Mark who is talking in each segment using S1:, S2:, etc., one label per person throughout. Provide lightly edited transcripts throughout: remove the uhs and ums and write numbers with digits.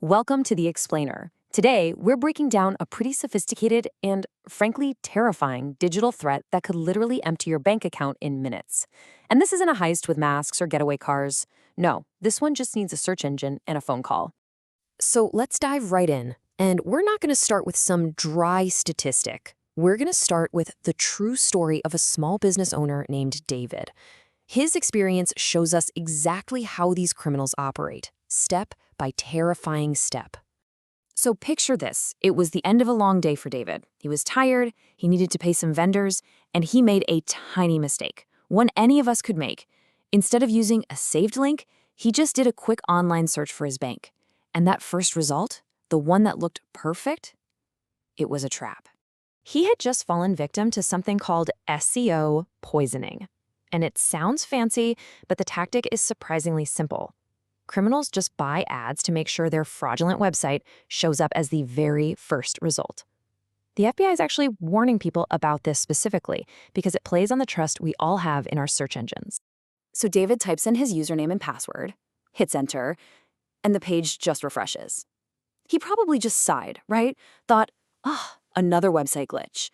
S1: Welcome to The Explainer. Today, we're breaking down a pretty sophisticated and, frankly, terrifying digital threat that could literally empty your bank account in minutes. And this isn't a heist with masks or getaway cars. No, this one just needs a search engine and a phone call. So let's dive right in. And we're not going to start with some dry statistic. We're going to start with the true story of a small business owner named David. His experience shows us exactly how these criminals operate, step by terrifying step. So picture this. It was the end of a long day for David. He was tired, he needed to pay some vendors, and he made a tiny mistake, one any of us could make. Instead of using a saved link, he just did a quick online search for his bank. And that first result, the one that looked perfect, it was a trap. He had just fallen victim to something called SEO poisoning. And it sounds fancy, but the tactic is surprisingly simple. Criminals just buy ads to make sure their fraudulent website shows up as the very first result. The FBI is actually warning people about this specifically because it plays on the trust we all have in our search engines. So David types in his username and password, hits enter, and the page just refreshes. He probably just sighed, right? Thought, another website glitch.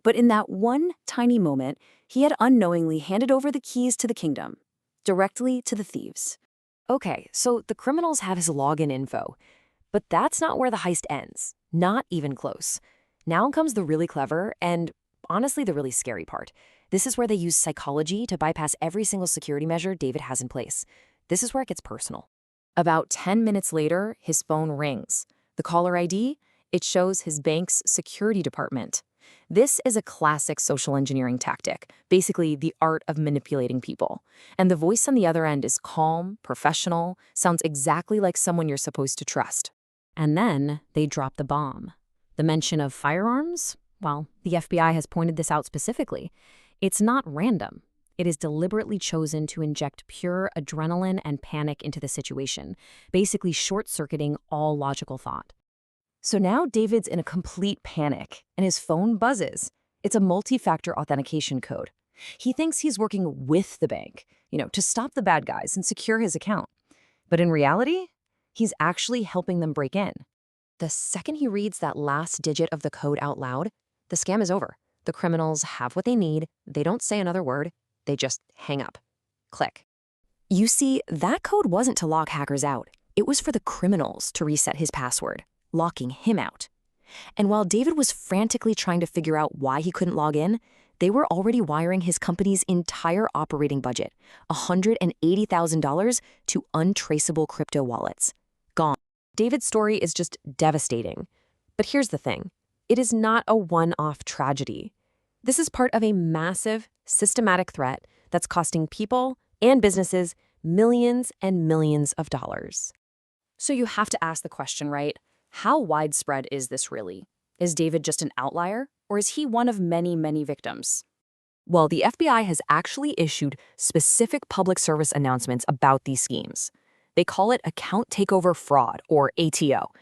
S1: But in that one tiny moment, he had unknowingly handed over the keys to the kingdom, directly to the thieves. Okay, so the criminals have his login info, but that's not where the heist ends. Not even close. Now comes the really clever and, honestly, the really scary part. This is where they use psychology to bypass every single security measure David has in place. This is where it gets personal. About 10 minutes later, his phone rings. The caller ID? It shows his bank's security department. This is a classic social engineering tactic, basically the art of manipulating people. And the voice on the other end is calm, professional, sounds exactly like someone you're supposed to trust. And then they drop the bomb. The mention of firearms? Well, the FBI has pointed this out specifically. It's not random. It is deliberately chosen to inject pure adrenaline and panic into the situation, basically short-circuiting all logical thought. So now David's in a complete panic, and his phone buzzes. It's a multi-factor authentication code. He thinks he's working with the bank, to stop the bad guys and secure his account. But in reality, he's actually helping them break in. The second he reads that last digit of the code out loud, the scam is over. The criminals have what they need. They don't say another word. They just hang up. Click. You see, that code wasn't to lock hackers out. It was for the criminals to reset his password, locking him out. And while David was frantically trying to figure out why he couldn't log in, they were already wiring his company's entire operating budget, $180,000, to untraceable crypto wallets. Gone. David's story is just devastating. But here's the thing. It is not a one-off tragedy. This is part of a massive, systematic threat that's costing people and businesses millions and millions of dollars. So you have to ask the question, right? How widespread is this really? Is David just an outlier, or is he one of many, many victims? Well, the FBI has actually issued specific public service announcements about these schemes. They call it account takeover fraud, or ATO,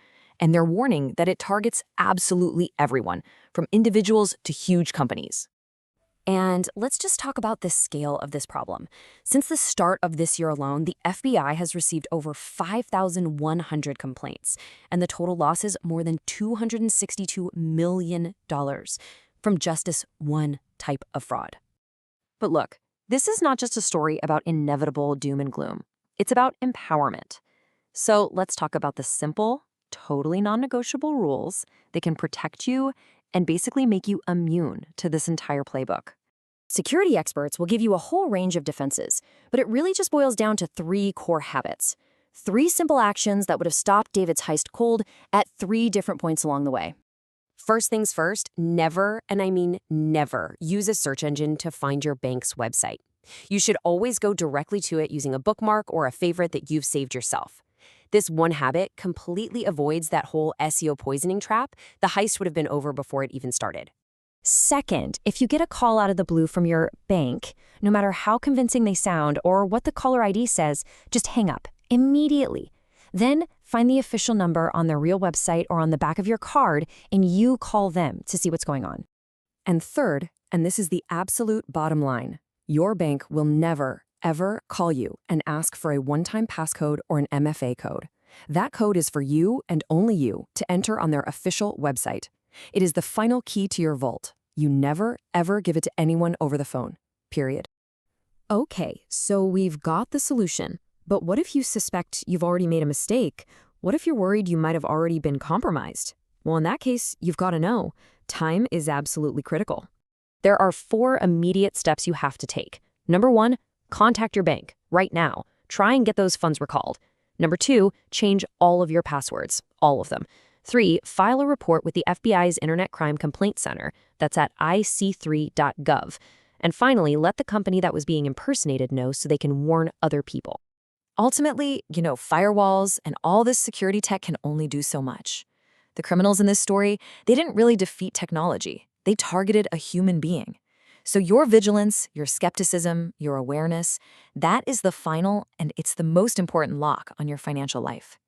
S1: and they're warning that it targets absolutely everyone, from individuals to huge companies. And let's just talk about the scale of this problem. Since the start of this year alone, the FBI has received over 5,100 complaints, and the total loss is more than $262 million from just this one type of fraud. But look, this is not just a story about inevitable doom and gloom. It's about empowerment. So let's talk about the simple, totally non-negotiable rules that can protect you and basically make you immune to this entire playbook. Security experts will give you a whole range of defenses, but it really just boils down to 3 core habits. 3 simple actions that would have stopped David's heist cold at 3 different points along the way. First things first, never, and I mean never, use a search engine to find your bank's website. You should always go directly to it using a bookmark or a favorite that you've saved yourself. This one habit completely avoids that whole SEO poisoning trap. The heist would have been over before it even started. Second, if you get a call out of the blue from your bank, no matter how convincing they sound or what the caller ID says, just hang up immediately. Then find the official number on their real website or on the back of your card, and you call them to see what's going on. And third, and this is the absolute bottom line, your bank will never, ever call you and ask for a one-time passcode or an MFA code. That code is for you and only you to enter on their official website. It is the final key to your vault. You never, ever give it to anyone over the phone. Period. Okay, so we've got the solution. But what if you suspect you've already made a mistake? What if you're worried you might have already been compromised? Well, in that case, you've got to know. Time is absolutely critical. There are 4 immediate steps you have to take. Number 1, contact your bank right now. Try and get those funds recalled. Number 2, change all of your passwords, all of them. 3, file a report with the FBI's Internet Crime Complaint Center. That's at ic3.gov. And finally, let the company that was being impersonated know so they can warn other people. Ultimately, firewalls and all this security tech can only do so much. The criminals in this story, they didn't really defeat technology. They targeted a human being. So your vigilance, your skepticism, your awareness, that is the final and it's the most important lock on your financial life.